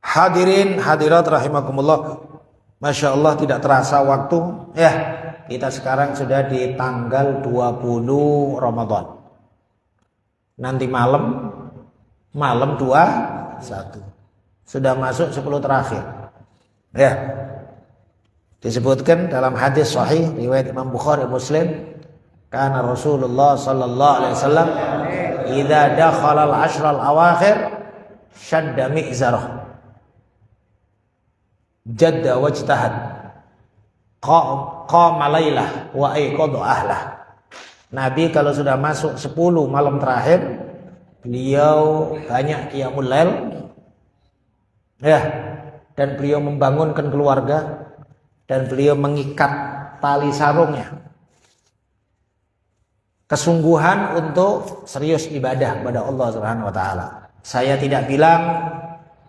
Hadirin hadirat rahimakumullah. Masya Allah tidak terasa waktu. Ya, kita sekarang sudah di tanggal 20 Ramadan. Nanti malam 21. Sudah masuk 10 terakhir. Ya. Disebutkan dalam hadis sahih riwayat Imam Bukhari Muslim, kana Rasulullah sallallahu alaihi wasallam idza dakhala al-ashra al-awakhir shadda mi'zarah jadda wajtahad qama lailah wa ayqadha ahlah. Nabi kalau sudah masuk 10 malam terakhir, beliau banyak qiyamul lail, ya, dan beliau membangunkan keluarga, dan beliau mengikat tali sarungnya. Kesungguhan untuk serius ibadah kepada Allah Subhanahu wa taala. Saya tidak bilang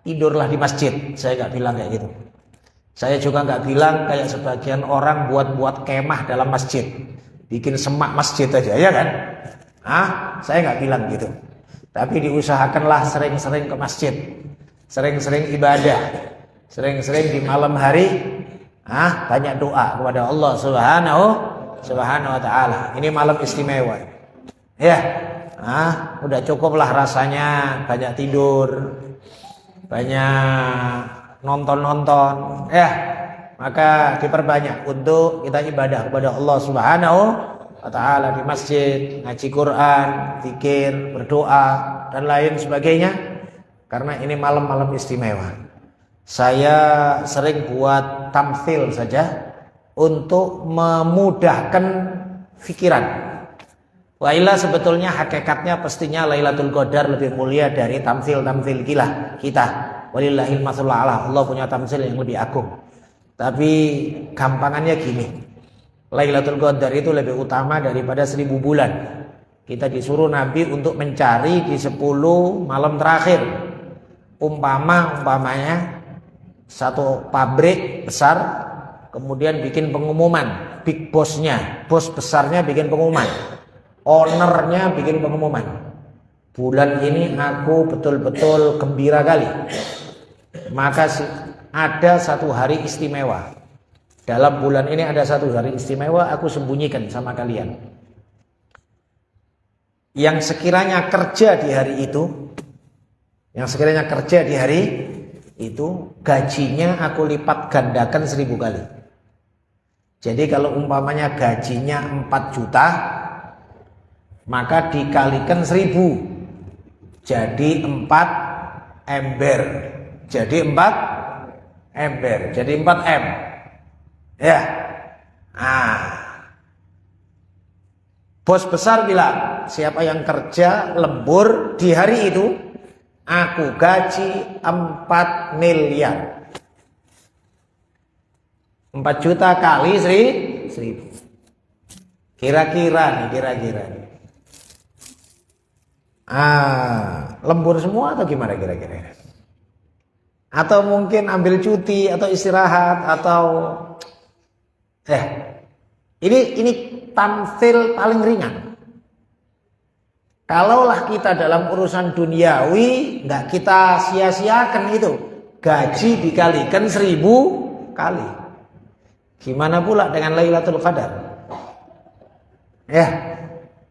tidurlah di masjid, saya nggak bilang kayak gitu. Saya juga nggak bilang kayak sebagian orang buat kemah dalam masjid, bikin semak masjid aja, ya kan? Saya nggak bilang gitu. Tapi diusahakanlah sering-sering ke masjid, sering-sering ibadah, sering-sering di malam hari, banyak doa kepada Allah Subhanahu wa taala. Ini malam istimewa. Ya, udah cukuplah rasanya banyak tidur, banyak nonton, ya, maka diperbanyak untuk kita ibadah kepada Allah Subhanahu wa taala di masjid, ngaji Quran, zikir, berdoa dan lain sebagainya, karena ini malam-malam istimewa. Saya sering buat tamtsil saja untuk memudahkan pikiran. Wa illa sebetulnya hakikatnya pastinya Lailatul Qadar lebih mulia dari tamtsil-tamtsil kita. Walillahil mathalul a'la. Allah punya tamtsil yang lebih agung. Tapi gampangannya gini. Lailatul Qadar itu lebih utama daripada 1000 bulan. Kita disuruh Nabi untuk mencari di 10 malam terakhir. Umpamanya satu pabrik besar kemudian bikin pengumuman, big bossnya, bos besarnya bikin pengumuman, ownernya bikin pengumuman, bulan ini aku betul-betul gembira kali, maka ada satu hari istimewa. Dalam bulan ini ada satu hari istimewa, aku sembunyikan sama kalian. Yang sekiranya kerja di hari itu, gajinya aku lipat gandakan 1000 kali. Jadi kalau umpamanya gajinya 4 juta, maka dikalikan 1000, jadi 4 ember. Jadi 4 ember, jadi 4 M. Ya. Bos besar bilang, siapa yang kerja lembur di hari itu, aku gaji 4 miliar. 4 juta kali 1000. Kira-kira nih. Lembur semua atau gimana kira-kira? Atau mungkin ambil cuti atau istirahat atau ini tamtsil paling ringan. Kalaulah kita dalam urusan duniawi nggak kita sia-siakan itu, gaji dikalikan 1000 kali. Gimana pula dengan Lailatul Qadar? Ya,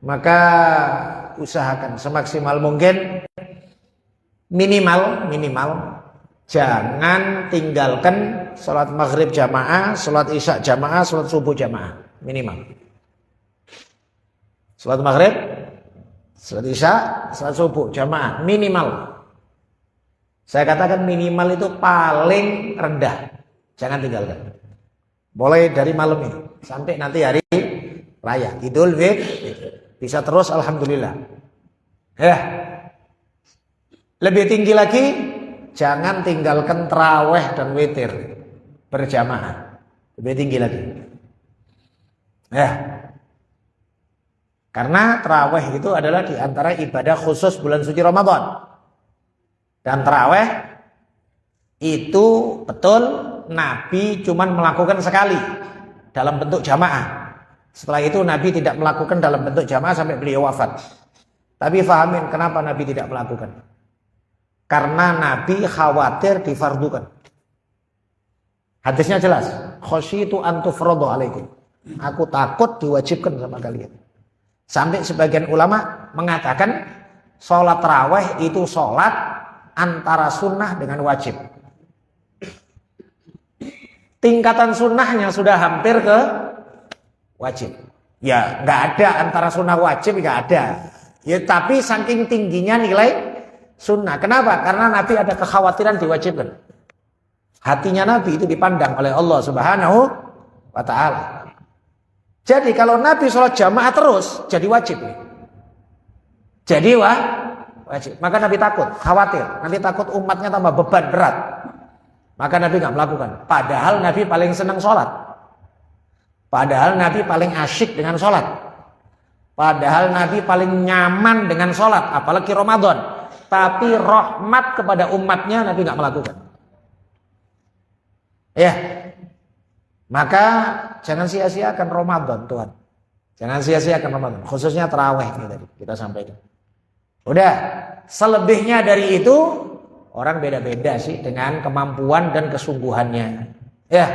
maka usahakan semaksimal mungkin minimal jangan tinggalkan sholat maghrib jamaah, sholat isya jamaah, sholat subuh jamaah, minimal. Sholat maghrib, sholat isya, sholat subuh jamaah, minimal. Saya katakan minimal itu paling rendah, jangan tinggalkan. Mulai dari malam ini sampai nanti hari raya Idul Fitri, bisa terus alhamdulillah. Ya. Lebih tinggi lagi, jangan tinggalkan tarawih dan witir berjamaah. Lebih tinggi lagi. Ya. Karena tarawih itu adalah di antara ibadah khusus bulan suci Ramadan. Dan tarawih itu betul Nabi cuman melakukan sekali dalam bentuk jamaah. Setelah itu Nabi tidak melakukan dalam bentuk jamaah sampai beliau wafat. Tapi fahamin kenapa Nabi tidak melakukan. Karena Nabi khawatir difardukan. Hadisnya jelas, khasyitu an tufradu alaikum. Aku takut diwajibkan sama kalian. Sampai sebagian ulama mengatakan sholat tarawih itu sholat antara sunnah dengan wajib. Tingkatan sunnahnya sudah hampir ke wajib. Ya nggak ada antara sunnah wajib, nggak ada. Ya tapi saking tingginya nilai sunnah. Kenapa? Karena Nabi ada kekhawatiran diwajibkan. Hatinya Nabi itu dipandang oleh Allah Subhanahu wa ta'ala. Jadi kalau Nabi sholat jamaah terus, jadi wajib. Jadi wajib. Maka Nabi takut, khawatir. Nanti takut umatnya tambah beban berat. Maka Nabi nggak melakukan. Padahal Nabi paling senang sholat. Padahal Nabi paling asyik dengan sholat. Padahal Nabi paling nyaman dengan sholat. Apalagi Ramadan. Tapi rahmat kepada umatnya Nabi nggak melakukan. Ya, maka jangan sia-siakan Ramadan, Tuhan. Jangan sia-siakan Ramadan, khususnya tarawih ini tadi kita sampaikan. Udah, selebihnya dari itu orang beda-beda sih dengan kemampuan dan kesungguhannya. Ya,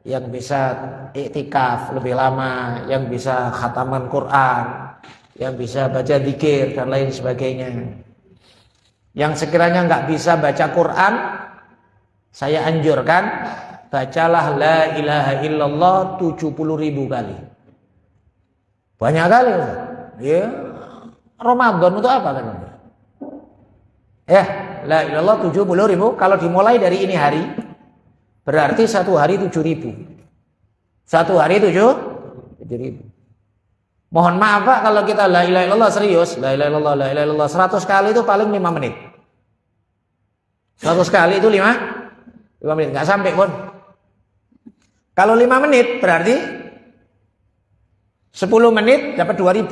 yang bisa iktikaf lebih lama, yang bisa khataman Quran, yang bisa baca zikir dan lain sebagainya. Yang sekiranya nggak bisa baca Quran, saya anjurkan bacalah la ilaha illallah 70.000 kali. Banyak kali. Ya. Ramadan untuk apa kan? Ya, la ilallah 70.000 kalau dimulai dari ini hari berarti satu hari 7.000. Satu hari 7.000. Mohon maaf Pak kalau kita la ilaha illallah serius, la ilaha illallah, la ilaha illallah 100 kali itu paling 5 menit. 100 kali itu 5 menit, nggak sampai pun. Kalau 5 menit berarti 10 menit dapat 2.000.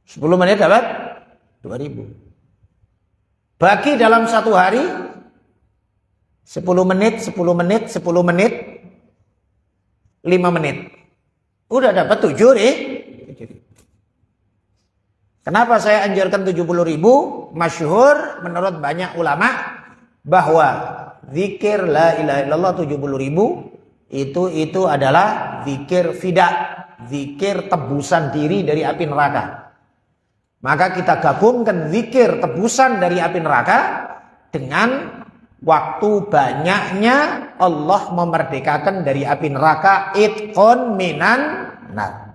10 menit dapat 2.000. Bagi dalam satu hari 10 menit, 10 menit, 10 menit, 5 menit. Udah dapat 7 nih. Kenapa saya anjurkan 70.000? Masyhur menurut banyak ulama bahwa zikir la ilaha illallah 70.000 itu adalah zikir fida, zikir tebusan diri dari api neraka. Maka kita gabungkan zikir tebusan dari api neraka dengan waktu banyaknya Allah memerdekakan dari api neraka itqun minan nar.